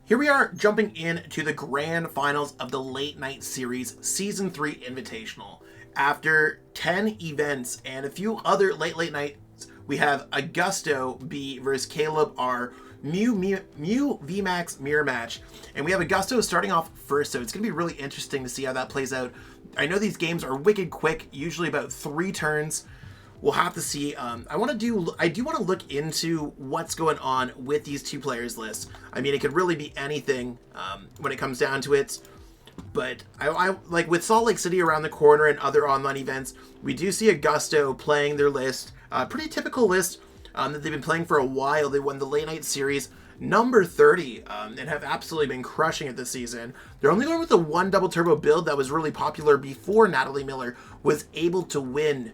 Here we are jumping into the grand finals of the Late Night Series Season 3 Invitational. After 10 events and a few other late nights, we have Augusto B versus Caleb R, Mew VMAX mirror match, and we have Augusto starting off first, so it's going to be really interesting to see how that plays out. I know these games are wicked quick, usually about 3 turns. We'll have to see. I do want to look into what's going on with these two players lists. I mean, it could really be anything when it comes down to it. But I like with Salt Lake City around the corner and other online events, we do see Augusto playing their list. Pretty typical list that they've been playing for a while. They won the Late Night Series number 30 and have absolutely been crushing it this season. They're only going with the one double turbo build that was really popular before Natalie Miller was able to win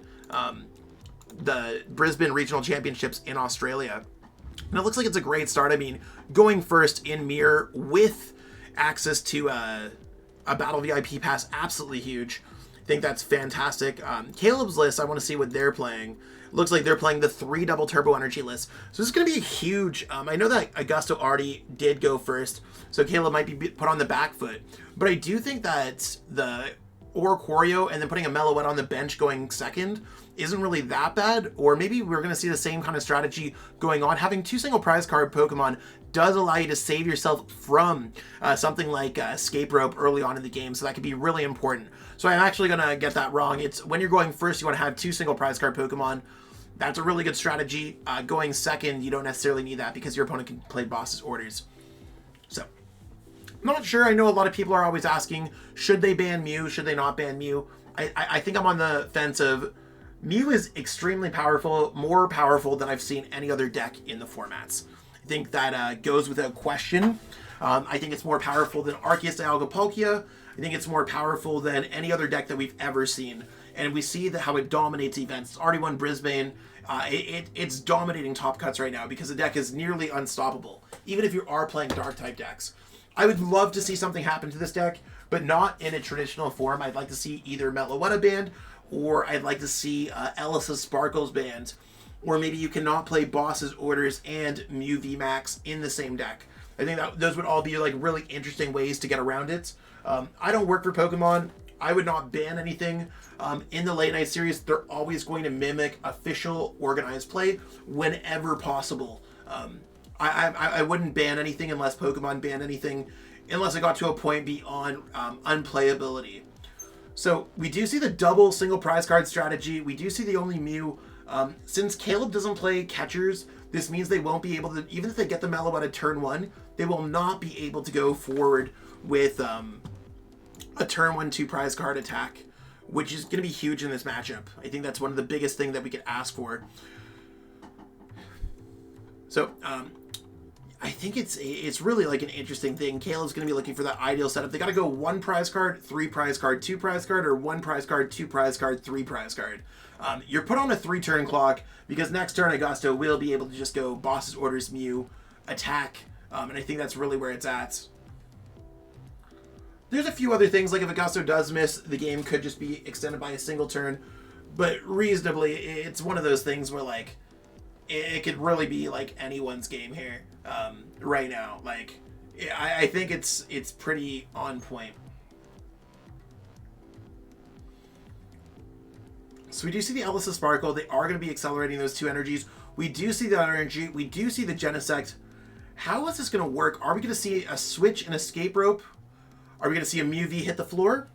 the Brisbane Regional Championships in Australia. And it looks like it's a great start. I mean, going first in Mirror with access to a Battle VIP Pass, absolutely huge. I think that's fantastic. Caleb's list, I want to see what they're playing. Looks like they're playing the 3 double turbo energy list. So this is going to be huge. I know that Augusto already did go first, so Caleb might be put on the back foot. But I do think that the Oricorio and then putting a Meloetta on the bench going second isn't really that bad. Or maybe we're going to see the same kind of strategy going on. Having 2 single prize card Pokemon does allow you to save yourself from something like Escape Rope early on in the game, so that could be really important. So I'm actually going to get that wrong. It's when you're going first, you want to have 2 single prize card Pokemon. That's a really good strategy. Going second, you don't necessarily need that because your opponent can play boss's orders. So, I'm not sure. I know a lot of people are always asking, should they ban Mew? Should they not ban Mew? I think I'm on the fence of Mew is extremely powerful, more powerful than I've seen any other deck in the formats. I think that goes without question. I think it's more powerful than Arceus Dialga Palkia. I think it's more powerful than any other deck that we've ever seen. And we see how it dominates events. It's already won Brisbane. It's dominating Top Cuts right now because the deck is nearly unstoppable, even if you are playing Dark-type decks. I would love to see something happen to this deck, but not in a traditional form. I'd like to see either Meloetta banned, or I'd like to see Elesa Sparkles banned. Or maybe you cannot play Boss's Orders and Mew VMAX in the same deck. I think that those would all be like really interesting ways to get around it. I don't work for Pokemon. I would not ban anything. In the Late Night Series, they're always going to mimic official organized play whenever possible. I wouldn't ban anything unless Pokemon banned anything, unless it got to a point beyond unplayability. So we do see the double single prize card strategy. We do see the only Mew. Since Caleb doesn't play catchers, this means they won't be able to, even if they get the Meloetta turn 1, they will not be able to go forward with a turn 1 2 prize card attack, which is going to be huge in this matchup. I think that's one of the biggest things that we could ask for. So, I think it's really like an interesting thing. Caleb's going to be looking for that ideal setup. They got to go 1 prize card, 3 prize card, 2 prize card, or 1 prize card, 2 prize card, 3 prize card. You're put on a 3-turn clock because next turn Augusto will be able to just go Boss's Orders, Mew, attack, and I think that's really where it's at. There's a few other things, like if Augusto does miss, the game could just be extended by a single turn, but reasonably, it's one of those things where like it could really be like anyone's game here right now. Like I think it's pretty on point. So we do see the Elesa Sparkle. They are going to be accelerating those 2 energies. We do see that energy. We do see the Genesect. How is this going to work? Are we going to see a Switch and Escape Rope? Are we going to see a Mew V hit the floor?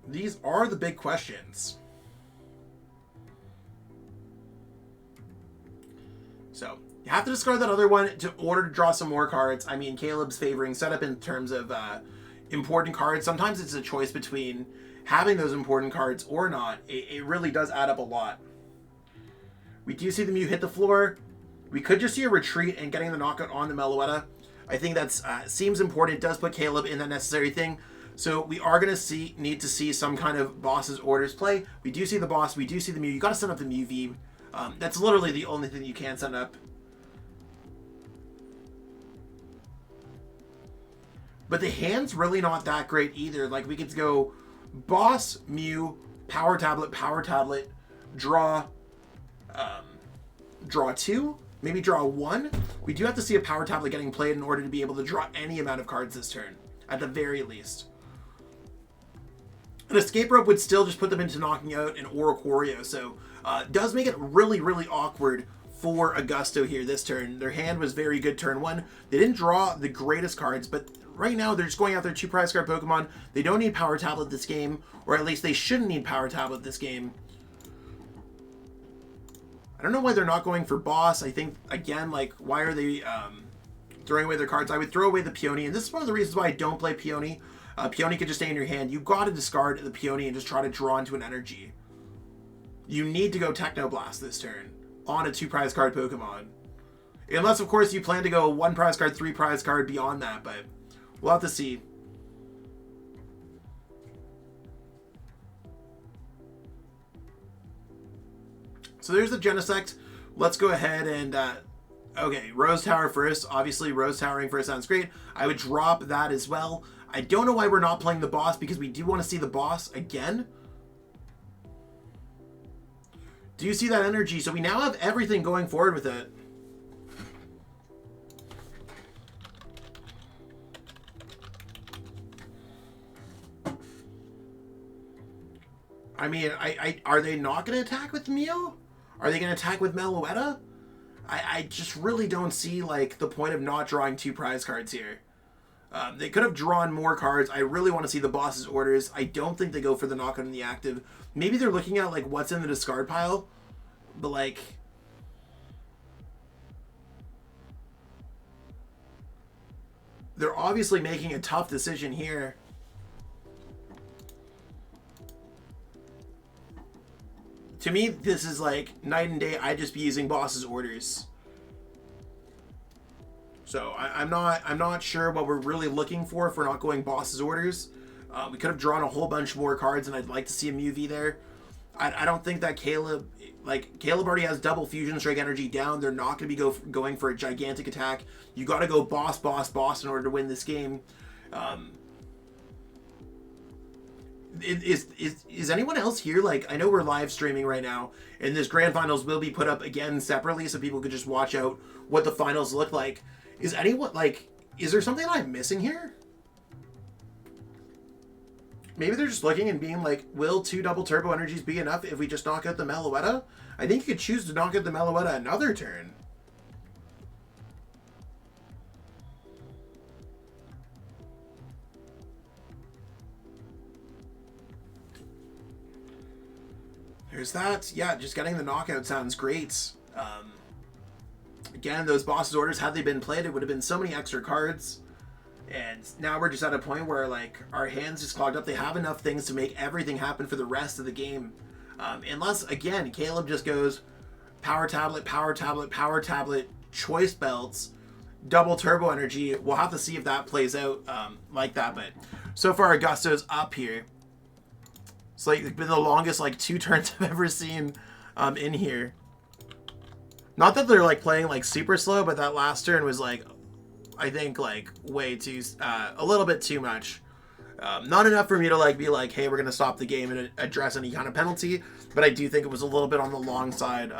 These are the big questions. So, you have to discard that other one in order to draw some more cards. I mean, Caleb's favoring setup in terms of important cards. Sometimes it's a choice between having those important cards or not. It really does add up a lot. We do see the Mew hit the floor. We could just see a retreat and getting the knockout on the Meloetta. I think that seems important. It does put Caleb in that necessary thing. So we are going to need to see some kind of Boss's Orders play. We do see the Boss. We do see the Mew. You got to send up the Mew V. That's literally the only thing you can send up. But the hand's really not that great either. Like we could go Boss, Mew, Power Tablet, draw, draw 2, maybe draw 1. We do have to see a Power Tablet getting played in order to be able to draw any amount of cards this turn, at the very least. An Escape Rope would still just put them into knocking out an Oricorio, so does make it really, really awkward for Augusto here this turn. Their hand was very good turn 1. They didn't draw the greatest cards, but right now they're just going after 2 prize card Pokemon. They don't need Power Tablet this game, or at least they shouldn't need Power Tablet this game. I don't know why they're not going for Boss. I think, again, like, why are they throwing away their cards? I would throw away the Peony, and this is one of the reasons why I don't play Peony. Peony could just stay in your hand. You've got to discard the Peony and just try to draw into an energy. You need to go Techno Blast this turn on a 2 prize card Pokemon. Unless, of course, you plan to go 1 prize card, 3 prize card beyond that, but we'll have to see. So there's the Genesect. Let's go ahead and, okay, Rose Tower first. Obviously, Rose Towering first sounds great. I would drop that as well. I don't know why we're not playing the boss, because we do want to see the boss again. Do you see that energy? So we now have everything going forward with it. I mean, are they not going to attack with Mew? Are they going to attack with Meloetta? I just really don't see, like, the point of not drawing 2 prize cards here. They could have drawn more cards. I really want to see the boss's orders. I don't think they go for the knockout in the active. Maybe they're looking at, like, what's in the discard pile. But, like, they're obviously making a tough decision here. To me, this is like night and day. I'd just be using boss's orders. So I'm not sure what we're really looking for if we're not going boss's orders. We could have drawn a whole bunch more cards, and I'd like to see a Mew V there. I don't think that Caleb already has double Fusion Strike energy down. They're not going to be going for a gigantic attack. You got to go boss, boss, boss in order to win this game. Is anyone else here? Like, I know we're live streaming right now, and this grand finals will be put up again separately, so people could just watch out what the finals look like. Is anyone, like, is there something I'm missing here? Maybe they're just looking and being like, will 2 double turbo energies be enough if we just knock out the Meloetta? I think you could choose to knock out the Meloetta another turn. There's that. Yeah, just getting the knockout sounds great. Again, those boss's orders, had they been played, it would have been so many extra cards. And now we're just at a point where, like, our hands just clogged up. They have enough things to make everything happen for the rest of the game. Unless, again, Caleb just goes Power Tablet, Power Tablet, Power Tablet, Choice Belts, double turbo energy. We'll have to see if that plays out like that. But so far, Augusto's up here. It's like been the longest, like, 2 turns I've ever seen in here. Not that they're, like, playing, like, super slow, but that last turn was, like, I think, like, way too, a little bit too much. Not enough for me to, like, be like, hey, we're going to stop the game and address any kind of penalty, but I do think it was a little bit on the long side.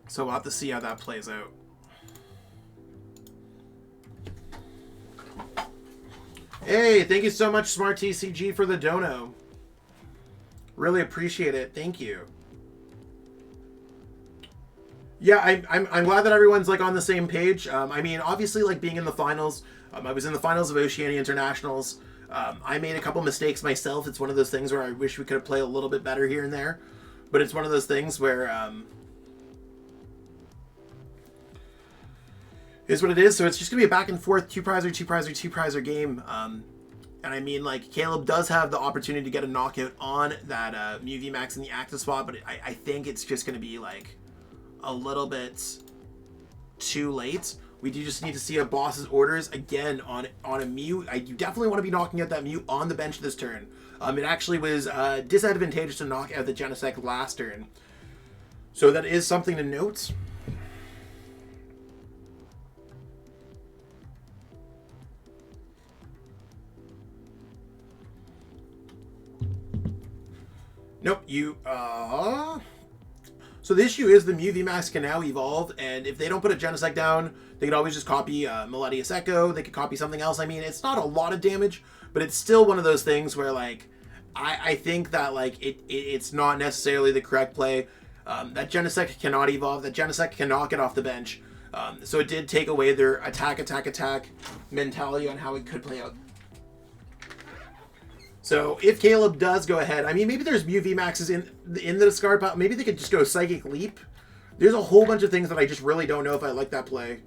So we'll have to see how that plays out. Hey, thank you so much, Smart TCG, for the dono. Really appreciate it. Thank you. Yeah, I'm glad that everyone's, like, on the same page. I mean, obviously, like, being in the finals, I was in the finals of Oceania Internationals. I made a couple mistakes myself. It's one of those things where I wish we could have played a little bit better here and there. But it's one of those things where is what it is. So it's just going to be a back and forth 2-prizer, 2-prizer, 2-prizer game. And I mean, like, Caleb does have the opportunity to get a knockout on that Mew VMAX in the active spot, but I think it's just going to be, like, a little bit too late. We do just need to see a boss's orders again on a Mew. You definitely want to be knocking out that Mew on the bench this turn. It actually was disadvantageous to knock out the Genesect last turn. So that is something to note. Nope, you So the issue is the Mew VMAX can now evolve, and if they don't put a Genesect down, they could always just copy Meloetta Echo. They could copy something else. I mean, it's not a lot of damage, but it's still one of those things where, like, I think that, like, it's not necessarily the correct play. That Genesect cannot evolve. That Genesect cannot get off the bench. So it did take away their attack mentality on how it could play out. So if Caleb does go ahead, I mean, maybe there's Mew VMAXs in the discard pile. Maybe they could just go Psychic Leap. There's a whole bunch of things that I just really don't know if I like that play.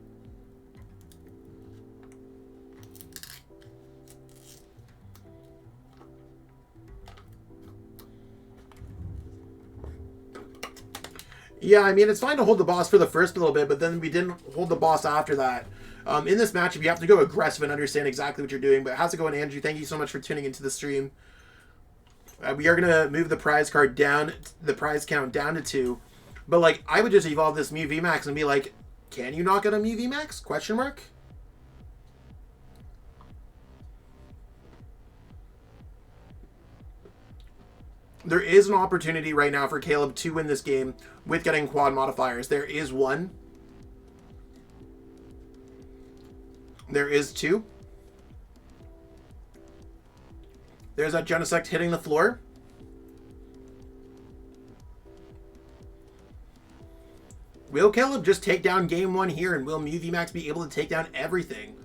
Yeah, I mean, it's fine to hold the boss for the first little bit, but then we didn't hold the boss after that. In this matchup, you have to go aggressive and understand exactly what you're doing. But how's it going, Andrew? Thank you so much for tuning into the stream. We are going to move the prize card down, the prize count down to 2. But, like, I would just evolve this Mew VMAX and be like, can you not get a Mew VMAX? Question mark? There is an opportunity right now for Caleb to win this game with getting quad modifiers. There is 1. There is 2. There's that Genesect hitting the floor. Will Caleb just take down game 1 here, and will Mew VMAX be able to take down everything?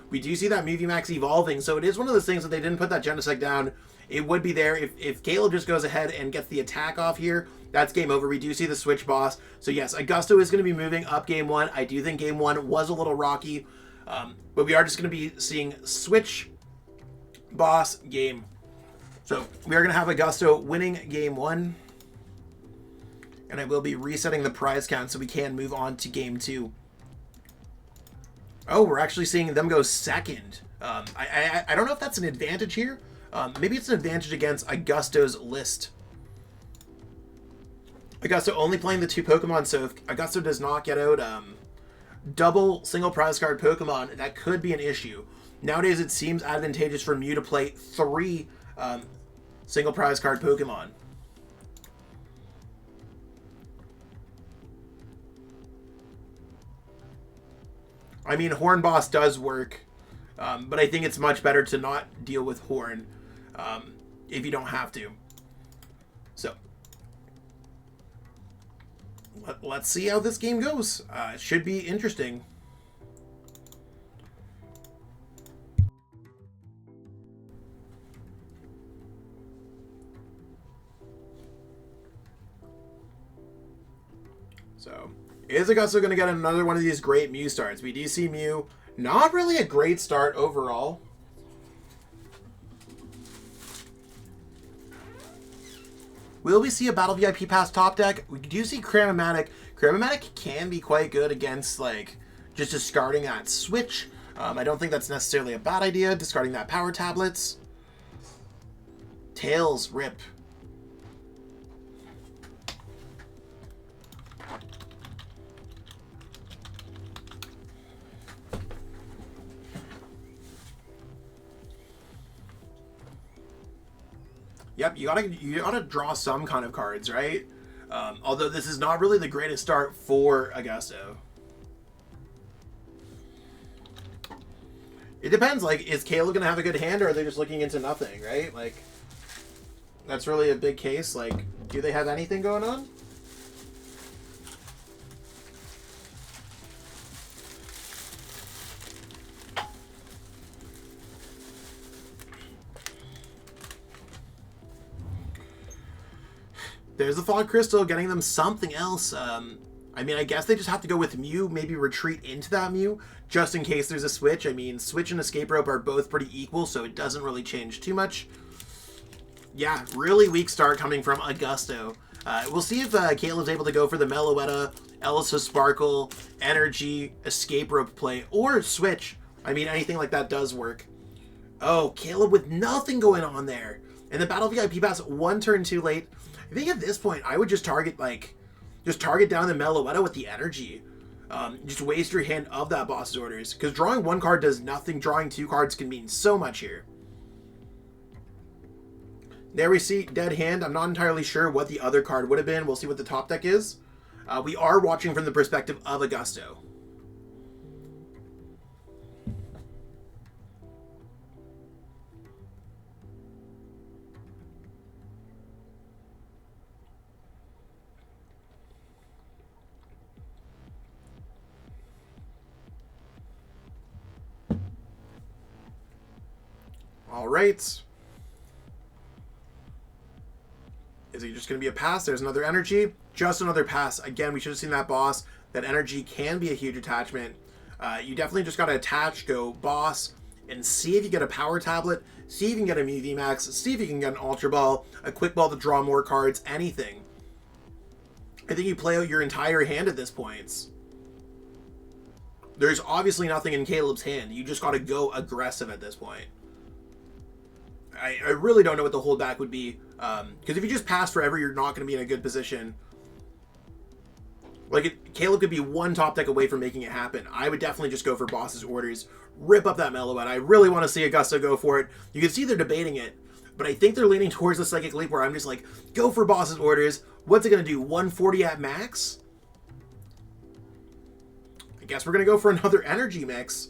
We do see that Mew VMAX evolving, so it is one of those things that they didn't put that Genesect down. It would be there. If Caleb just goes ahead and gets the attack off here, that's game over. We do see the Switch boss. So yes, Augusto is going to be moving up game 1. I do think game 1 was a little rocky, but we are just going to be seeing Switch boss game. So we are going to have Augusto winning game 1. And I will be resetting the prize count so we can move on to game 2. Oh, we're actually seeing them go second. I don't know if that's an advantage here. Maybe it's an advantage against Augusto's list. Augusto only playing the 2 Pokemon, so if Augusto does not get out double single prize card Pokemon, that could be an issue. Nowadays, it seems advantageous for Mew to play 3 single prize card Pokemon. I mean, Horn Boss does work, but I think it's much better to not deal with Horn if you don't have to. So, let's see how this game goes. It should be interesting. So, is Augusto going to get another one of these great Mew starts? We do see Mew, not really a great start overall. Will we see a Battle VIP Pass top deck? We do see Cram-o-matic. Cram-o-matic can be quite good against, like, just discarding that Switch. I don't think that's necessarily a bad idea, discarding that Power Tablets. Tails, rip. Yep, you gotta draw some kind of cards, right? Although this is not really the greatest start for Augusto. It depends, like, is Caleb gonna have a good hand, or are they just looking into nothing, right? Like, that's really a big case. Like, do they have anything going on? There's the Fog Crystal, getting them something else. I mean, I guess they just have to go with Mew, maybe retreat into that Mew, just in case there's a switch. I mean, Switch and Escape Rope are both pretty equal, so it doesn't really change too much. Yeah, really weak start coming from Augusto. We'll see if Caleb's able to go for the Meloetta, Elesa Sparkle, Energy, Escape Rope play, or Switch. I mean, anything like that does work. Oh, Caleb with nothing going on there. And the Battle VIP Pass 1 turn too late. I think at this point, I would just target, like, down the Meloetta with the Energy. Just waste your hand of that boss's orders. Because drawing 1 card does nothing. Drawing 2 cards can mean so much here. There we see Dead Hand. I'm not entirely sure what the other card would have been. We'll see what the top deck is. We are watching from the perspective of Augusto. All right. Is it just going to be a pass? There's another energy. Just another pass. Again, we should have seen that boss. That energy can be a huge attachment. You definitely just got to attach, go boss, and see if you get a Power Tablet, see if you can get a Mew VMAX, see if you can get an Ultra Ball, a Quick Ball to draw more cards, anything. I think you play out your entire hand at this point. There's obviously nothing in Caleb's hand. You just got to go aggressive at this point. I really don't know what the holdback would be. Because if you just pass forever, you're not going to be in a good position. Like, Caleb could be one top deck away from making it happen. I would definitely just go for boss's orders. Rip up that Meloetta. I really want to see Augusto go for it. You can see they're debating it. But I think they're leaning towards the Psychic Leap where I'm just like, go for boss's orders. What's it going to do? 140 at max? I guess we're going to go for another energy mix.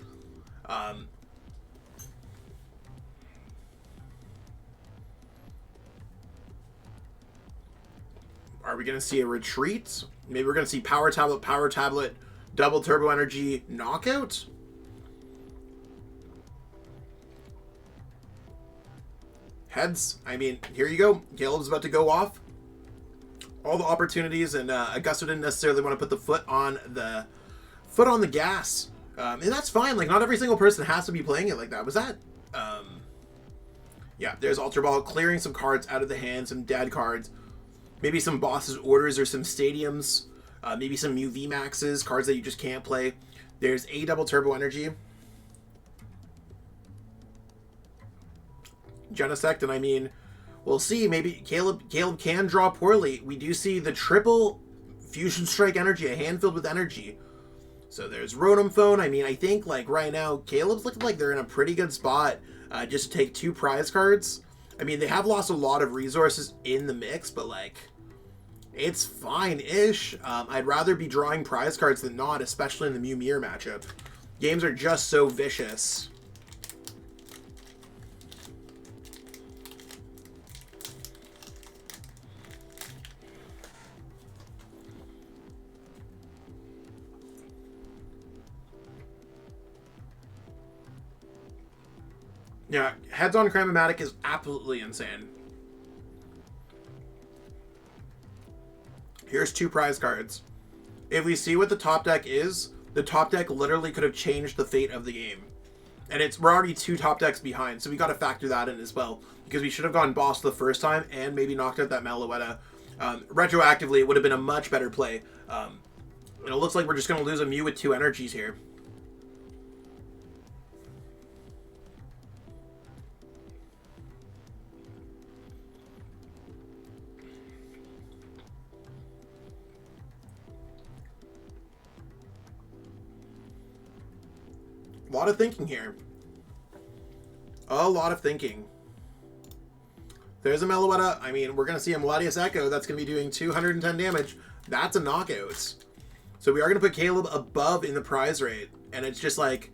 Are we going to see a retreat? Maybe we're going to see Power Tablet, double turbo energy, knockout? Heads. I mean, here you go. Caleb's about to go off. All the opportunities, and Augusto didn't necessarily want to put the foot on the gas. And that's fine. Like, not every single person has to be playing it like that. Was that? Yeah, there's Ultra Ball clearing some cards out of the hand, some dead cards. Maybe some boss's orders or some stadiums. Maybe some Mew VMAXs, cards that you just can't play. There's a double turbo energy. Genesect, and I mean, we'll see. Maybe Caleb can draw poorly. We do see the triple Fusion Strike energy, a hand filled with energy. So there's Rotom Phone. I mean, I think like right now, Caleb's looking like they're in a pretty good spot just to take 2 prize cards. I mean, they have lost a lot of resources in the mix, but like, it's fine-ish. I'd rather be drawing prize cards than not, especially in the Mew Mirror matchup. Games are just so vicious. Yeah, heads on Cram-o-matic is absolutely insane. Here's 2 prize cards. If we see what the top deck is, the top deck literally could have changed the fate of the game. And we're already 2 top decks behind, so we got to factor that in as well. Because we should have gone boss the first time and maybe knocked out that Meloetta. Retroactively, it would have been a much better play. And it looks like we're just going to lose a Mew with 2 energies here. A lot of thinking here. A lot of thinking. There's a Meloetta. I mean, we're going to see a Melodious Echo that's going to be doing 210 damage. That's a knockout. So we are going to put Caleb above in the prize rate. And it's just like,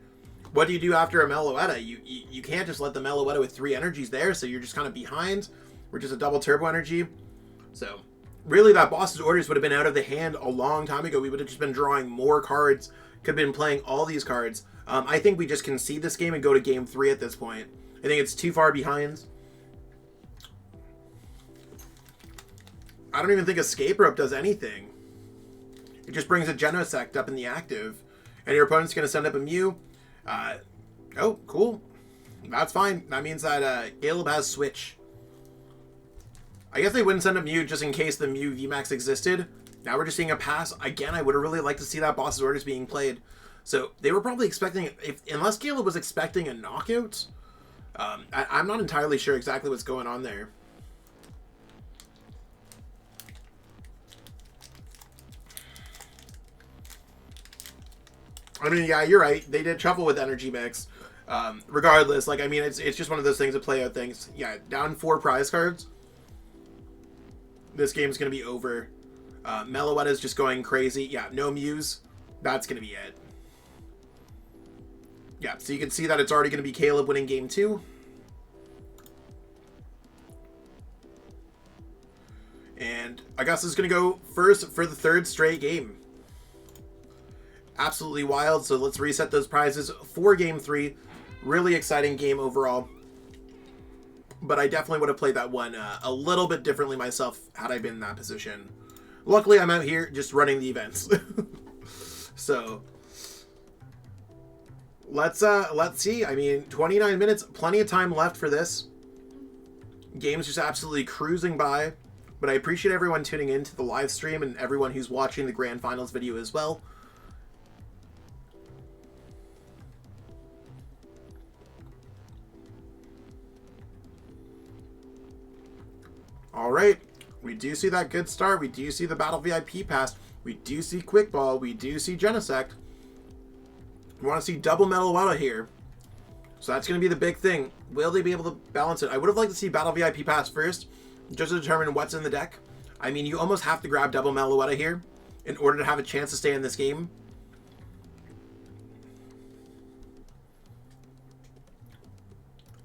what do you do after a Meloetta? You can't just let the Meloetta with 3 energies there, so you're just kind of behind. We're just a double turbo energy. So really, that boss's orders would have been out of the hand a long time ago. We would have just been drawing more cards. Could have been playing all these cards. I think we just concede this game and go to game 3 at this point. I think it's too far behind. I don't even think Escape Rope does anything. It just brings a Genesect up in the active. And your opponent's going to send up a Mew. Oh, cool. That's fine. That means that Caleb has Switch. I guess they wouldn't send up Mew just in case the Mew VMAX existed. Now we're just seeing a pass. Again, I would have really liked to see that boss's orders being played. So they were probably expecting, unless Caleb was expecting a knockout. I'm not entirely sure exactly what's going on there. I mean, yeah, you're right. They did shuffle with energy mix. Regardless, like, I mean, it's just one of those things that play out things. Yeah, down 4 prize cards. This game's going to be over. Meloetta is just going crazy. Yeah, no Mews. That's going to be it. Yeah, so you can see that it's already going to be Caleb winning game 2. And Augusto is going to go first for the 3rd straight game. Absolutely wild. So let's reset those prizes for game 3. Really exciting game overall. But I definitely would have played that one a little bit differently myself had I been in that position. Luckily, I'm out here just running the events. So let's see. I mean, 29 minutes, plenty of time left for this. Game's just absolutely cruising by. But I appreciate everyone tuning in to the live stream and everyone who's watching the Grand Finals video as well. All right, we do see that good start. We do see the Battle VIP Pass. We do see Quick Ball. We do see Genesect. We want to see double Meloetta here. So that's going to be the big thing. Will they be able to balance it? I would have liked to see Battle VIP Pass first, just to determine what's in the deck. I mean, you almost have to grab double Meloetta here in order to have a chance to stay in this game.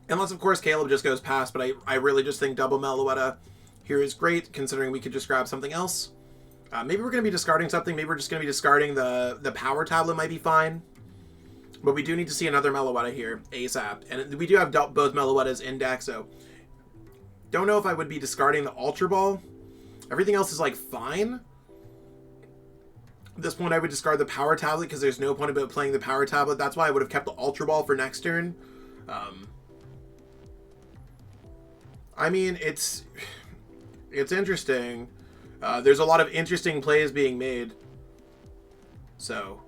Unless, of course, Caleb just goes past, but I really just think double Meloetta here is great, considering we could just grab something else. Maybe we're going to be discarding something. Maybe we're just going to be discarding the Power Tablet might be fine. But we do need to see another Meloetta here, ASAP. And we do have both Meloettas in deck, so don't know if I would be discarding the Ultra Ball. Everything else is, like, fine. At this point, I would discard the Power Tablet because there's no point about playing the Power Tablet. That's why I would have kept the Ultra Ball for next turn. I mean, it's interesting. There's a lot of interesting plays being made. So,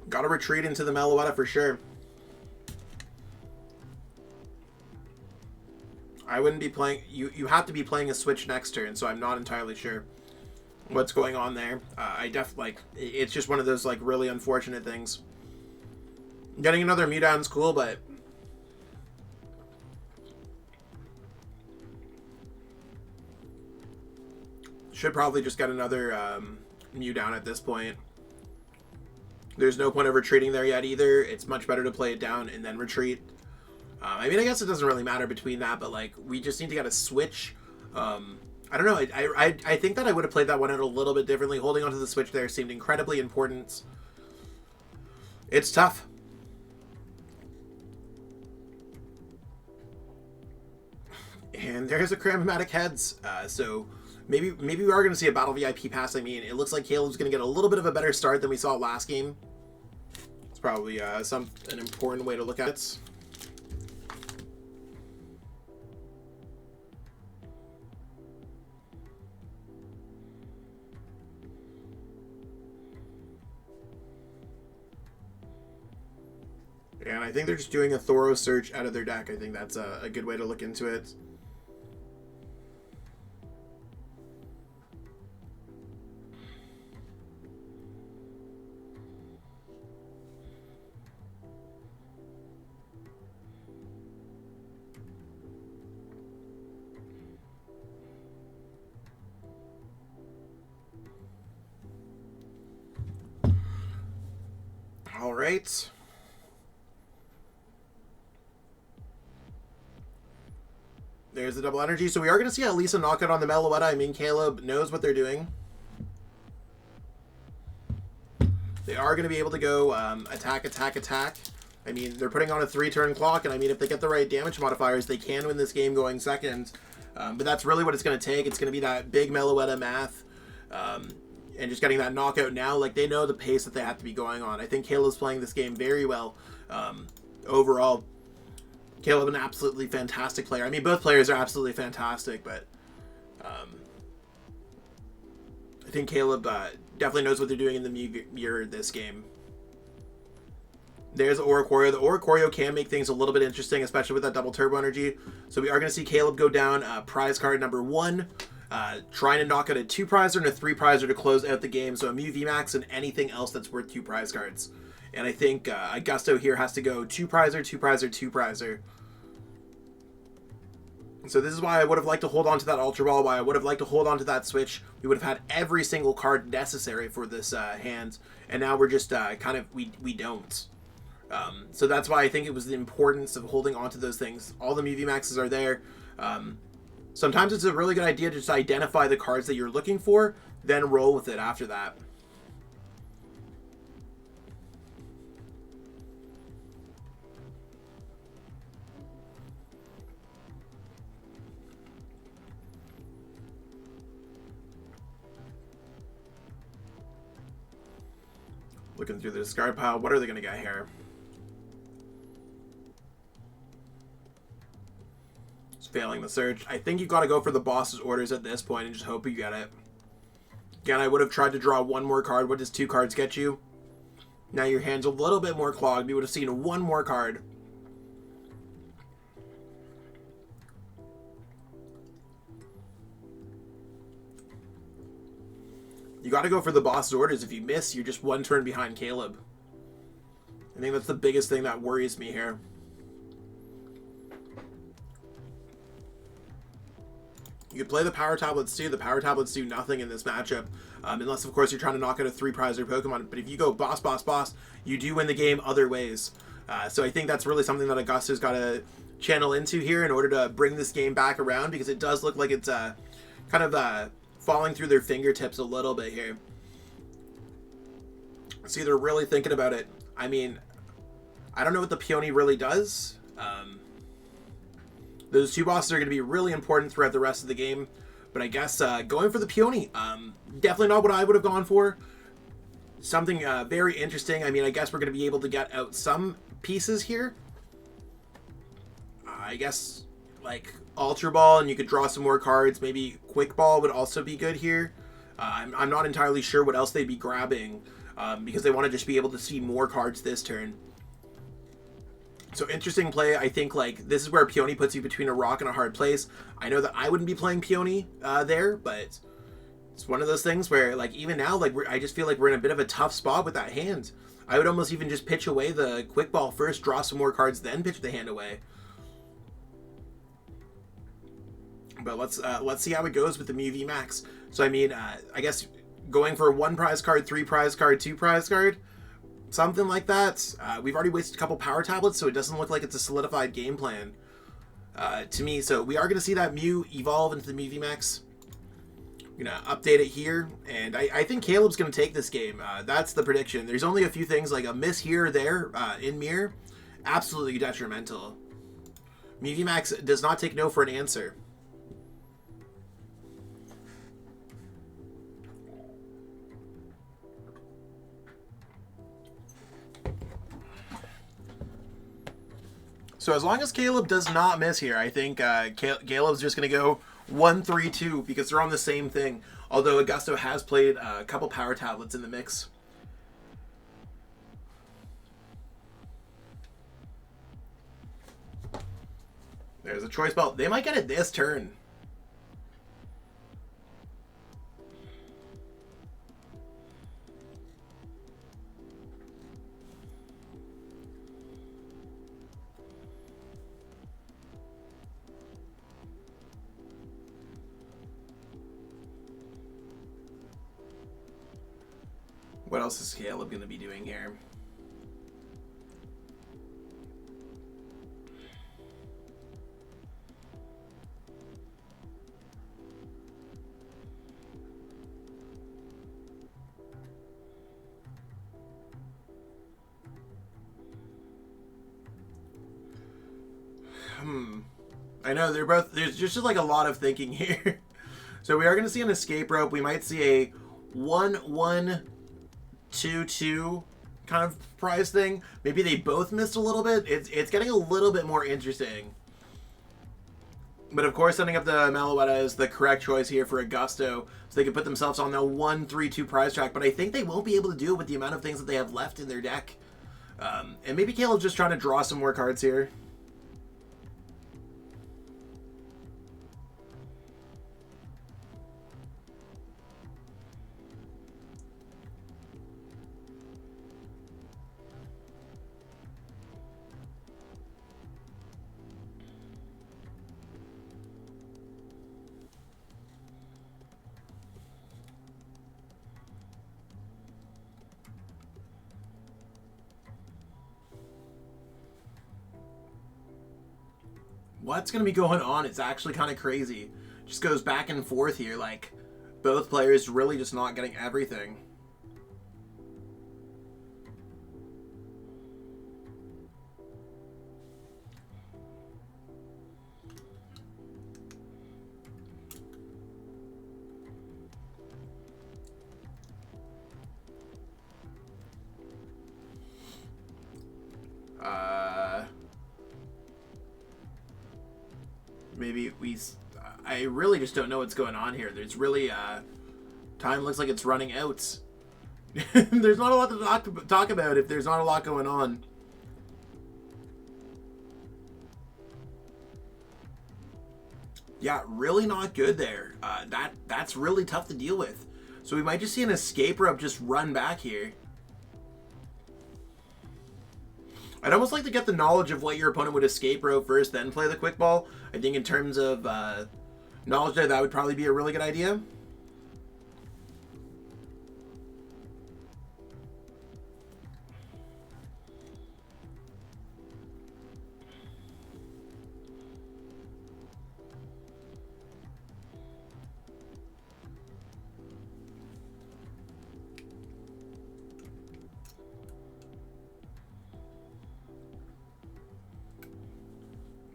gotta retreat into the Meloetta for sure. I wouldn't be playing... You have to be playing a Switch next turn, so I'm not entirely sure what's going on there. It's just one of those, like, really unfortunate things. Getting another Mew down's cool, but... should probably just get another Mew down at this point. There's no point of retreating there yet either. It's much better to play it down and then retreat. I mean, I guess it doesn't really matter between that, but, like, we just need to get a Switch. I don't know. I think that I would have played that one out a little bit differently. Holding onto the Switch there seemed incredibly important. It's tough. And there's a Cram-o-matic heads. So maybe we are going to see a Battle VIP Pass. I mean, it looks like Caleb's going to get a little bit of a better start than we saw last game. It's probably an important way to look at it. And I think they're just doing a thorough search out of their deck. I think that's a good way to look into it. All right. There's the double energy. So we are going to see Elesa knockout on the Meloetta. I mean, Caleb knows what they're doing. They are going to be able to go attack, attack, attack. I mean, they're putting on a 3-turn clock, and I mean, if they get the right damage modifiers, they can win this game going second. But that's really what it's going to take. It's going to be that big Meloetta math, and just getting that knockout now. Like, they know the pace that they have to be going on. I think Caleb's playing this game very well overall. Caleb, an absolutely fantastic player. I mean, both players are absolutely fantastic, but I think Caleb definitely knows what they're doing in the mirror this game. There's the Oricorio. The Oricorio can make things a little bit interesting, especially with that double turbo energy. So we are going to see Caleb go down prize card number 1, trying to knock out a 2-prizer and a 3-prizer to close out the game. So a Mew VMAX and anything else that's worth 2 prize cards. And I think Augusto here has to go 2-prizer, 2-prizer, 2-prizer. So this is why I would have liked to hold on to that Ultra Ball, why I would have liked to hold on to that Switch. We would have had every single card necessary for this hand, and now we're just we don't. So that's why I think it was the importance of holding on to those things. All the Mew VMAXs are there. Sometimes it's a really good idea to just identify the cards that you're looking for, then roll with it after that. Looking through the discard pile, what are they going to get here? Just failing the search. I think you've got to go for the boss's orders at this point and just hope you get it. Again, I would have tried to draw one more card. What does 2 cards get you? Now your hand's a little bit more clogged. You would have seen one more card. You got to go for the boss's orders. If you miss, you're just 1 turn behind Caleb. I think that's the biggest thing that worries me here. You could play the Power Tablets too. The Power Tablets do nothing in this matchup. Unless, of course, you're trying to knock out a 3-prizer Pokemon. But if you go boss, boss, boss, you do win the game other ways. So I think that's really something that Augusto's got to channel into here in order to bring this game back around. Because it does look like it's kind of falling through their fingertips a little bit here. See, they're really thinking about it. I mean, I don't know what the Peony really does. Those 2 bosses are going to be really important throughout the rest of the game. But I guess going for the Peony, definitely not what I would have gone for. Something very interesting. I mean, I guess we're going to be able to get out some pieces here. I guess, like, Ultra Ball, and you could draw some more cards. Maybe Quick Ball would also be good here. I'm not entirely sure what else they'd be grabbing, because they want to just be able to see more cards this turn. So interesting play. I think like this is where Peony puts you between a rock and a hard place. I know that I wouldn't be playing Peony there, but it's one of those things where like even now, like I just feel like we're in a bit of a tough spot with that hand. I would almost even just pitch away the Quick Ball first, draw some more cards, then pitch the hand away. But let's see how it goes with the Mew VMAX. So I mean, I guess going for 1 prize card, 3 prize card, 2 prize card, something like that. We've already wasted a couple Power Tablets, so it doesn't look like it's a solidified game plan to me. So we are going to see that Mew evolve into the Mew VMAX. I'm going to update it here, and I think Caleb's going to take this game. That's the prediction. There's only a few things, like a miss here or there in mirror. Absolutely detrimental. Mew VMAX does not take no for an answer. So as long as Caleb does not miss here, I think Caleb's just going to go 1-3-2 because they're on the same thing. Although Augusto has played a couple Power Tablets in the mix. There's a Choice Belt. They might get it this turn. What else is Caleb going to be doing here? I know they're both. There's just like a lot of thinking here. So we are going to see an escape rope. We might see a 1-1-2-2 kind of prize thing. Maybe they both missed a little bit. It's getting a little bit more interesting. But of course, setting up the Meloetta is the correct choice here for Augusto, so they can put themselves on the 1-3-2 prize track. But I think they won't be able to do it with the amount of things that they have left in their deck. And maybe Caleb's just trying to draw some more cards here. what's going to be going on? It's actually kind of crazy. Just goes back and forth here. Like, both players really just not getting everything. Maybe I really just don't know what's going on here. There's really, time looks like it's running out. There's not a lot to talk about if there's not a lot going on. Yeah, really not good there. That's really tough to deal with. So we might just see an escape rope just run back here. I'd almost like to get the knowledge of what your opponent would escape rope first, then play the quick ball. I think in terms of knowledge there, that would probably be a really good idea.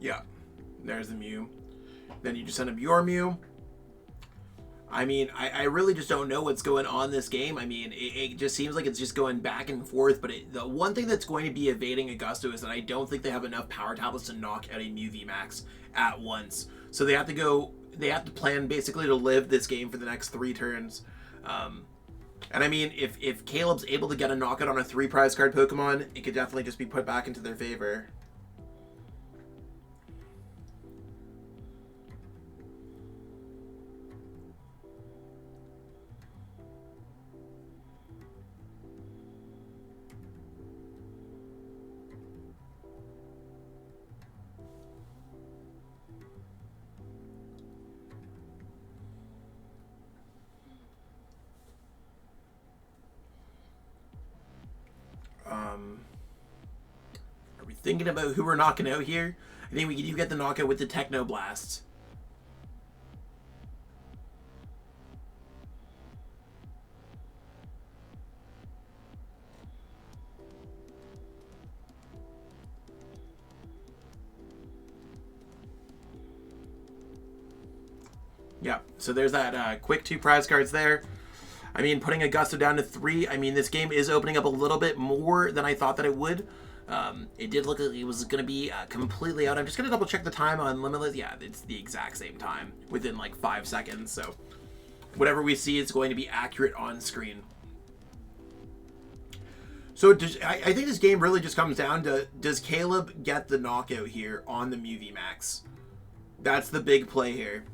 Yeah, there's the Mew. Then you just send up your Mew. I mean, I really just don't know what's going on this game. I mean, it just seems like it's just going back and forth. But the one thing that's going to be evading Augusto is that I don't think they have enough power tablets to knock out a Mew VMAX at once. So they have to plan basically to live this game for the next 3 turns. And I mean, if Caleb's able to get a knockout on a 3 prize card Pokemon, it could definitely just be put back into their favor. Are we thinking about who we're knocking out here? I think we do get the knockout with the Techno Blast. Yeah, so there's that quick 2 prize cards there. I mean, putting Augusto down to 3, I mean, this game is opening up a little bit more than I thought that it would. It did look like it was going to be completely out. I'm just going to double check the time on Limitless. Yeah, it's the exact same time within like 5 seconds. So whatever we see is going to be accurate on screen. So I think this game really just comes down to, does Caleb get the knockout here on the Mew VMAX? That's the big play here.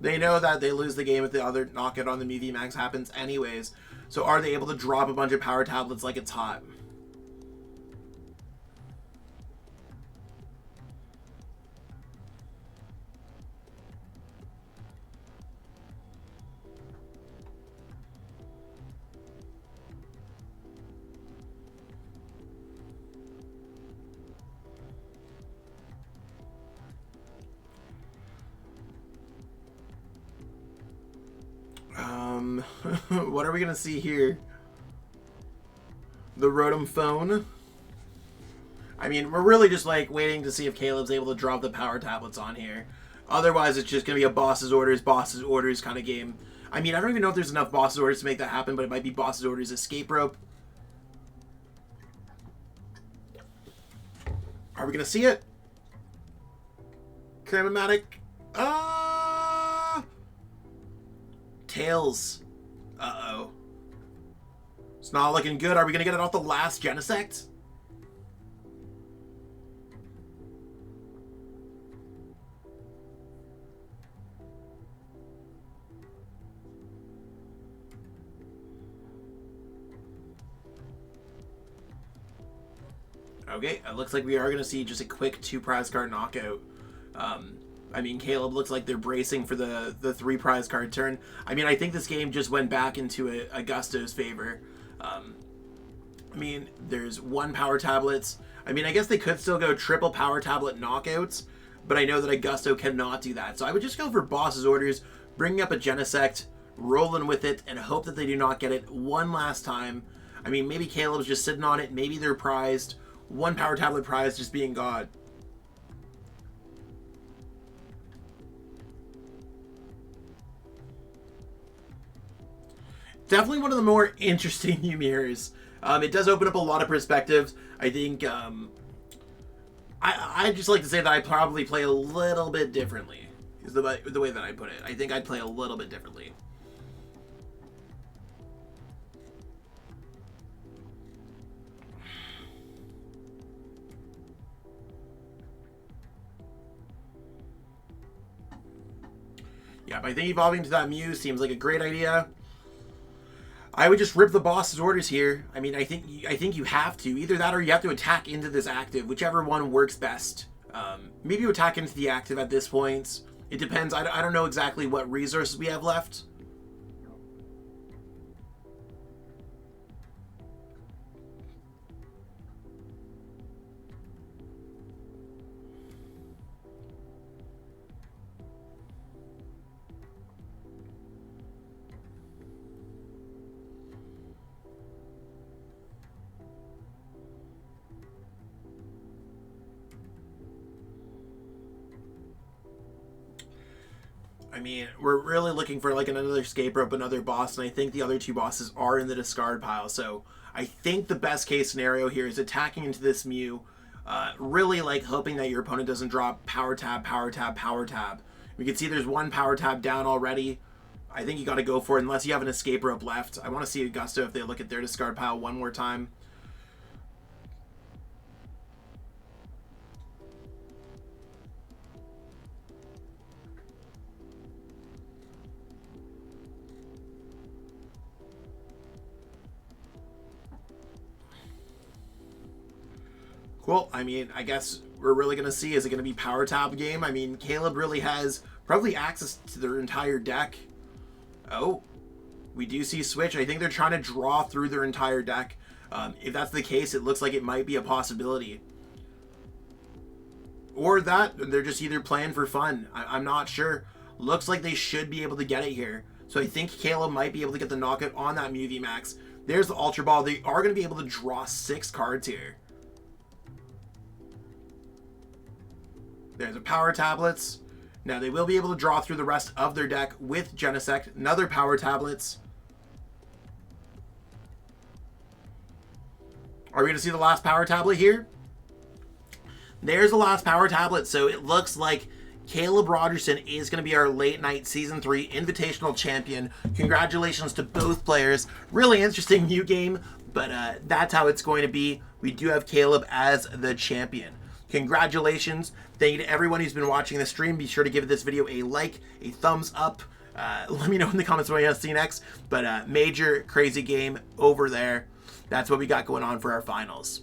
They know that they lose the game if the other knockout on the Mew VMAX happens anyways. So are they able to drop a bunch of power tablets like it's hot? What are we gonna see here? The Rotom phone. I mean, we're really just like waiting to see if Caleb's able to drop the power tablets on here. Otherwise, it's just gonna be a boss's orders kind of game. I mean, I don't even know if there's enough boss's orders to make that happen, but it might be boss's orders escape rope. Are we gonna see it? Cram-o-matic. Tails. Uh-oh. It's not looking good. Are we going to get it off the last Genesect? Okay, it looks like we are going to see just a quick 2 prize card knockout. I mean, Caleb looks like they're bracing for the 3 prize card turn. I mean, I think this game just went back into Augusto's favor. I mean, there's 1 power tablets. I mean, I guess they could still go triple Power Tablet knockouts, but I know that Augusto cannot do that. So I would just go for boss's orders, bringing up a Genesect, rolling with it, and hope that they do not get it one last time. I mean, maybe Caleb's just sitting on it. Maybe they're prized. One Power Tablet prize just being God. Definitely one of the more interesting new mirrors. It does open up a lot of perspectives. I think I just like to say that I probably play a little bit differently, is the way that I put it. I think I'd play a little bit differently. Yeah, but I think evolving to that Mew seems like a great idea. I would just rip the boss's orders here. I mean, I think you have to. Either that or you have to attack into this active, whichever one works best. Maybe you attack into the active at this point. It depends. I don't know exactly what resources we have left. I mean, we're really looking for like another escape rope, another boss, and I think the other two bosses are in the discard pile. So I think the best case scenario here is attacking into this Mew, really like hoping that your opponent doesn't drop Power Tab, Power Tab, Power Tab. We can see there's one Power Tab down already. I think you got to go for it unless you have an escape rope left. I want to see Augusto if they look at their discard pile one more time. Cool. I mean, I guess we're really going to see, is it going to be Power Tab game? I mean, Caleb really has probably access to their entire deck. Oh, we do see Switch. I think they're trying to draw through their entire deck. If that's the case, it looks like it might be a possibility. Or that, they're just either playing for fun. I'm not sure. Looks like they should be able to get it here. So I think Caleb might be able to get the knockout on that Mew VMAX. There's the Ultra Ball. They are going to be able to draw 6 cards here. There's a Power Tablets. Now they will be able to draw through the rest of their deck with Genesect. Another Power Tablets. Are we going to see the last Power Tablet here? There's the last Power Tablet. So it looks like Caleb Rogerson is going to be our late night Season 3 Invitational Champion. Congratulations to both players. Really interesting new game, but that's how it's going to be. We do have Caleb as the champion. Congratulations. Thank you to everyone who's been watching the stream. Be sure to give this video a like, a thumbs up. Let me know in the comments what you want to see next. But major crazy game over there. That's what we got going on for our finals.